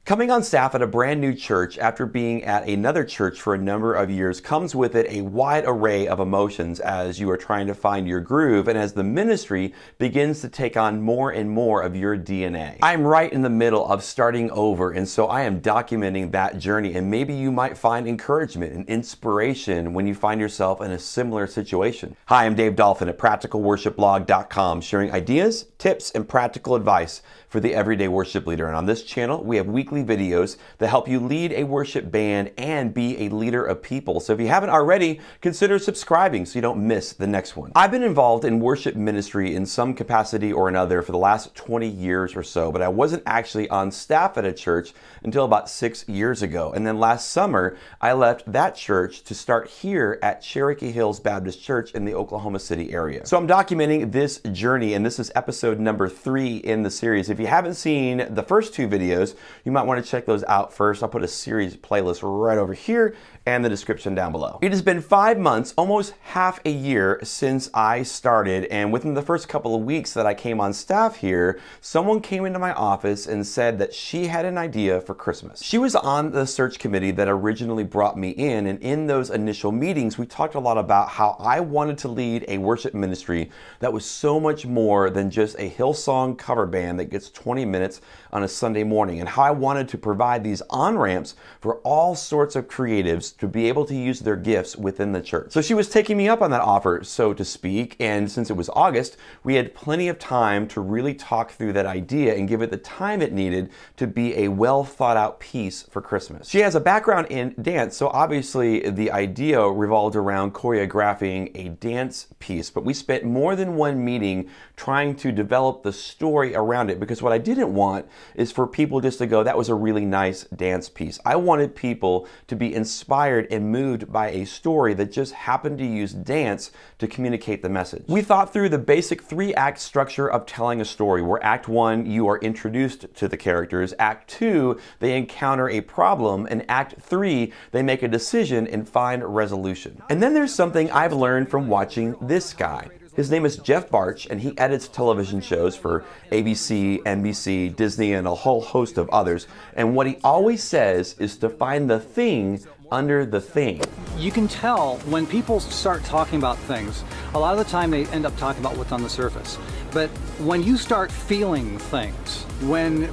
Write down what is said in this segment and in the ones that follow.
Coming on staff at a brand new church after being at another church for a number of years comes with it a wide array of emotions as you are trying to find your groove and as the ministry begins to take on more and more of your DNA. I'm right in the middle of starting over, and so I am documenting that journey, and maybe you might find encouragement and inspiration when you find yourself in a similar situation. Hi, I'm Dave Dolphin at practicalworshipblog.com, sharing ideas, tips, and practical advice for the everyday worship leader. And on this channel, we have weekly videos that help you lead a worship band and be a leader of people. So if you haven't already, consider subscribing so you don't miss the next one. I've been involved in worship ministry in some capacity or another for the last 20 years or so, but I wasn't actually on staff at a church until about 6 years ago. And then last summer, I left that church to start here at Cherokee Hills Baptist Church in the Oklahoma City area. So I'm documenting this journey, and this is episode number 3 in the series. If you haven't seen the first 2 videos, you might want to check those out first. I'll put a series playlist right over here and the description down below. It has been 5 months, almost half a year since I started, and within the first couple of weeks that I came on staff here, someone came into my office and said that she had an idea for Christmas. She was on the search committee that originally brought me in, and in those initial meetings, we talked a lot about how I wanted to lead a worship ministry that was so much more than just a Hillsong cover band that gets 20 minutes on a Sunday morning, and how I wanted to provide these on-ramps for all sorts of creatives to be able to use their gifts within the church. So she was taking me up on that offer, so to speak, and since it was August, we had plenty of time to really talk through that idea and give it the time it needed to be a well thought out piece for Christmas. She has a background in dance, so obviously the idea revolved around choreographing a dance piece, but we spent more than one meeting trying to develop the story around it, because what I didn't want is for people just to go, that was a really nice dance piece. I wanted people to be inspired and moved by a story that just happened to use dance to communicate the message. We thought through the basic 3-act structure of telling a story, where Act 1, you are introduced to the characters. Act 2, they encounter a problem. And Act 3, they make a decision and find resolution. And then there's something I've learned from watching this guy. His name is Jeff Bartsch, and he edits television shows for ABC, NBC, Disney, and a whole host of others. And what he always says is to find the thing under the thing. You can tell when people start talking about things, a lot of the time they end up talking about what's on the surface. But when you start feeling things, when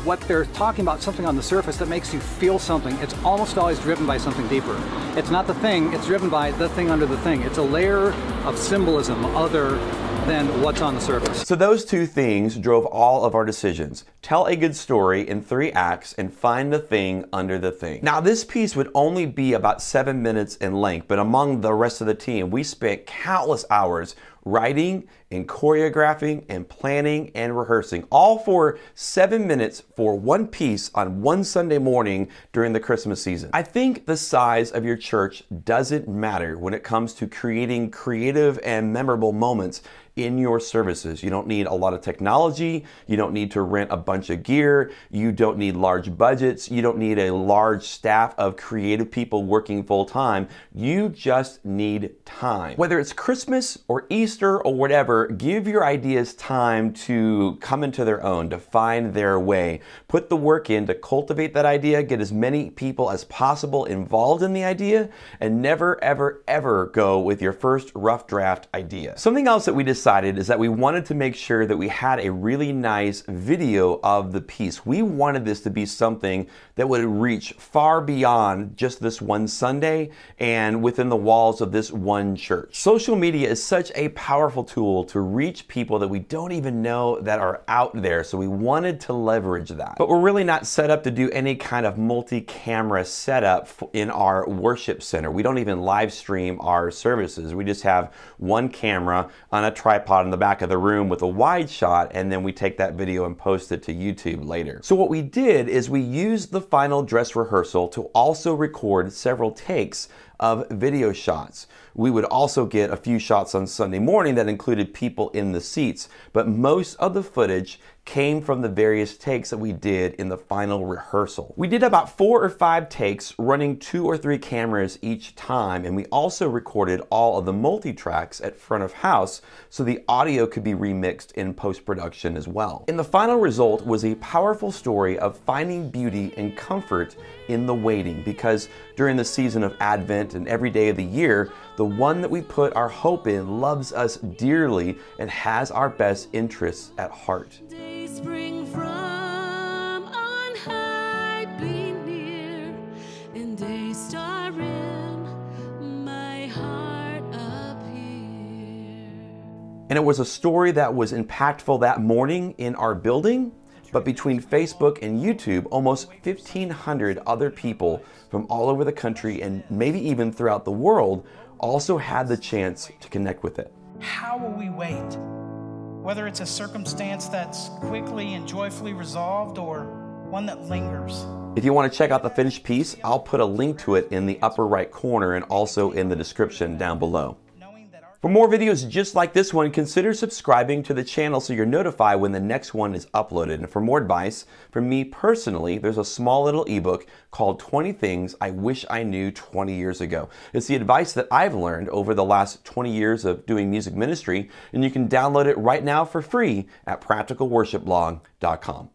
what they're talking about, something on the surface that makes you feel something, it's almost always driven by something deeper. It's not the thing, it's driven by the thing under the thing. It's a layer of symbolism other than what's on the surface. So those 2 things drove all of our decisions. Tell a good story in 3 acts and find the thing under the thing. Now this piece would only be about 7 minutes in length, but among the rest of the team, we spent countless hours writing and choreographing and planning and rehearsing, all for 7 minutes for one piece on one Sunday morning during the Christmas season. I think the size of your church doesn't matter when it comes to creating creative and memorable moments in your services. You don't need a lot of technology. You don't need to rent a bunch of gear. You don't need large budgets. You don't need a large staff of creative people working full time. You just need time. Whether it's Christmas or Easter or whatever, give your ideas time to come into their own, to find their way. Put the work in to cultivate that idea, get as many people as possible involved in the idea, and never, ever, ever go with your first rough draft idea. Something else that we decided is that we wanted to make sure that we had a really nice video of the piece. We wanted this to be something that would reach far beyond just this one Sunday and within the walls of this one church. Social media is such a powerful tool to reach people that we don't even know that are out there, so we wanted to leverage that. But we're really not set up to do any kind of multi-camera setup in our worship center. We don't even live stream our services. We just have one camera on a tripod in the back of the room with a wide shot, and then we take that video and post it to YouTube later. So what we did is we used the final dress rehearsal to also record several takes of video shots. We would also get a few shots on Sunday morning that included people in the seats, but most of the footage came from the various takes that we did in the final rehearsal. We did about 4 or 5 takes, running 2 or 3 cameras each time, and we also recorded all of the multi-tracks at front of house so the audio could be remixed in post-production as well. And the final result was a powerful story of finding beauty and comfort in the waiting, because during the season of Advent and every day of the year, the one that we put our hope in loves us dearly and has our best interests at heart. Spring from on high, be near, and a star in my heart appear. And it was a story that was impactful that morning in our building, but between Facebook and YouTube, almost 1,500 other people from all over the country and maybe even throughout the world also had the chance to connect with it. How will we wait? Whether it's a circumstance that's quickly and joyfully resolved or one that lingers. If you want to check out the finished piece, I'll put a link to it in the upper right corner and also in the description down below. For more videos just like this one, consider subscribing to the channel so you're notified when the next one is uploaded. And for more advice from me personally, there's a small little ebook called 20 Things I Wish I Knew 20 Years Ago. It's the advice that I've learned over the last 20 years of doing music ministry, and you can download it right now for free at practicalworshipblog.com.